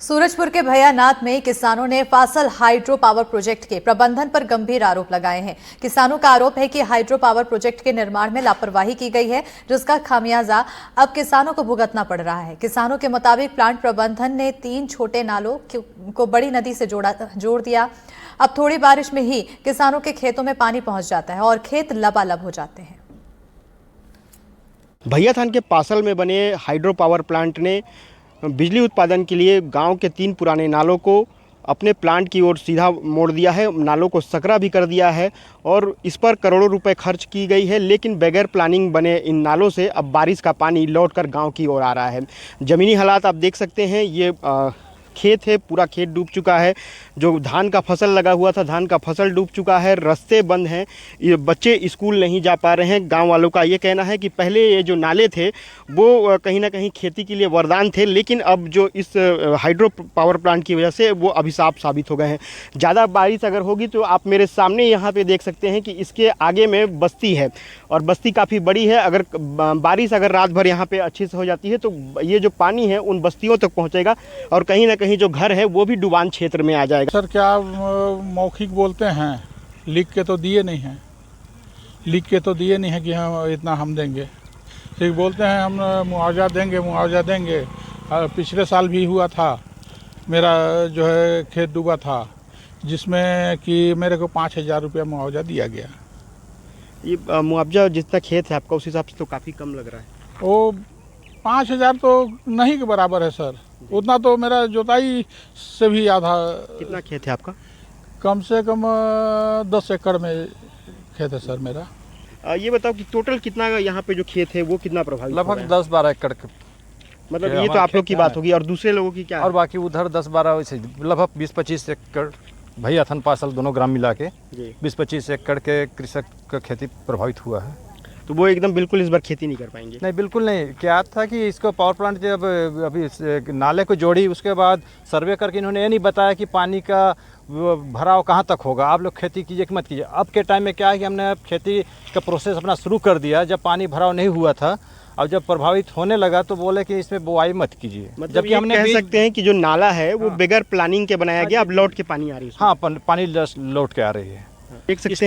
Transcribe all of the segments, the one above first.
सूरजपुर के भैयानाथ में किसानों ने फासल हाइड्रो पावर प्रोजेक्ट के प्रबंधन पर गंभीर आरोप लगाए हैं। किसानों का आरोप है कि हाइड्रो पावर प्रोजेक्ट के निर्माण में लापरवाही की गई है, जिसका खामियाजा अब किसानों को भुगतना पड़ रहा है। किसानों के मुताबिक प्लांट प्रबंधन ने 3 छोटे नालों को बड़ी नदी से जोड़ दिया। अब थोड़ी बारिश में ही किसानों के खेतों में पानी पहुंच जाता है और खेत लबालब हो जाते हैं। भैयाथान के पासल में बने हाइड्रो पावर प्लांट ने बिजली उत्पादन के लिए गांव के 3 पुराने नालों को अपने प्लांट की ओर सीधा मोड़ दिया है। नालों को सकरा भी कर दिया है और इस पर करोड़ों रुपए खर्च की गई है, लेकिन बगैर प्लानिंग बने इन नालों से अब बारिश का पानी लौटकर गांव की ओर आ रहा है। ज़मीनी हालात आप देख सकते हैं। ये खेत है, पूरा खेत डूब चुका है। जो धान का फसल लगा हुआ था, धान का फसल डूब चुका है। रास्ते बंद हैं, ये बच्चे स्कूल नहीं जा पा रहे हैं। गांव वालों का ये कहना है कि पहले ये जो नाले थे वो कहीं ना कहीं खेती के लिए वरदान थे, लेकिन अब जो इस हाइड्रो पावर प्लांट की वजह से वो अभिशाप साबित हो गए हैं। ज़्यादा बारिश अगर होगी तो आप मेरे सामने यहाँ पे देख सकते हैं कि इसके आगे में बस्ती है और बस्ती काफ़ी बड़ी है। अगर बारिश रात भर यहाँ पे अच्छे से हो जाती है तो ये जो पानी है उन बस्तियों तक पहुँचेगा और कहीं ना कहीं जो घर है वो भी डुबान क्षेत्र में आ जाएगा। सर क्या मौखिक बोलते हैं, लिख के तो दिए नहीं हैं, लिख के तो दिए नहीं है कि हम इतना हम देंगे। सिर्फ बोलते हैं हम मुआवजा देंगे, मुआवजा देंगे। पिछले साल भी हुआ था, मेरा जो है खेत डूबा था, जिसमें कि मेरे को 5,000 रुपया मुआवजा दिया गया। ये मुआवजा जितना खेत है आपका उस हिसाब से तो काफ़ी कम लग रहा है। वो 5,000 तो नहीं के बराबर है सर, उतना तो मेरा जोताई से भी आधा। कितना खेत है आपका? कम से कम 10 एकड़ में खेत है सर मेरा। ये बताओ कि टोटल कितना यहाँ पे जो खेत है वो कितना प्रभावित? लगभग 10-12 एकड़ के। मतलब ये तो आप लोग की बात होगी, और दूसरे लोगों की क्या? और बाकी उधर 10-12 वैसे लगभग 20-25 एकड़ भैयाथन पासल दोनों ग्राम मिला के 20-25 एकड़ के कृषक का खेती प्रभावित हुआ है। तो वो एकदम बिल्कुल इस बार खेती नहीं कर पाएंगे? नहीं, बिल्कुल नहीं। क्या था कि इसको पावर प्लांट जब अभी नाले को जोड़ी, उसके बाद सर्वे करके इन्होंने ये नहीं बताया कि पानी का भराव कहाँ तक होगा। आप लोग खेती कीजिए कि मत कीजिए। अब के टाइम में क्या है कि हमने अब खेती का प्रोसेस अपना शुरू कर दिया। जब पानी भराव नहीं हुआ था, अब जब प्रभावित होने लगा तो बोले कि इसमें बुआई मत कीजिए। मतलब जबकि हमने कह सकते हैं कि जो नाला है वो बगैर प्लानिंग के बनाया गया, अब लौट के पानी आ रही है। हाँ, पानी लौट के आ रही है। देख सकते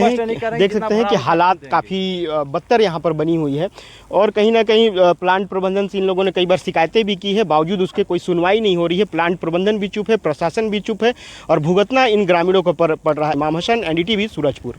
हैं कि हालात काफ़ी बदतर यहाँ पर बनी हुई है और कहीं ना कहीं प्लांट प्रबंधन से इन लोगों ने कई बार शिकायतें भी की है, बावजूद उसके कोई सुनवाई नहीं हो रही है। प्लांट प्रबंधन भी चुप है, प्रशासन भी चुप है और भुगतना इन ग्रामीणों को पड़ रहा है। इमाम हसन, NDTV, सूरजपुर।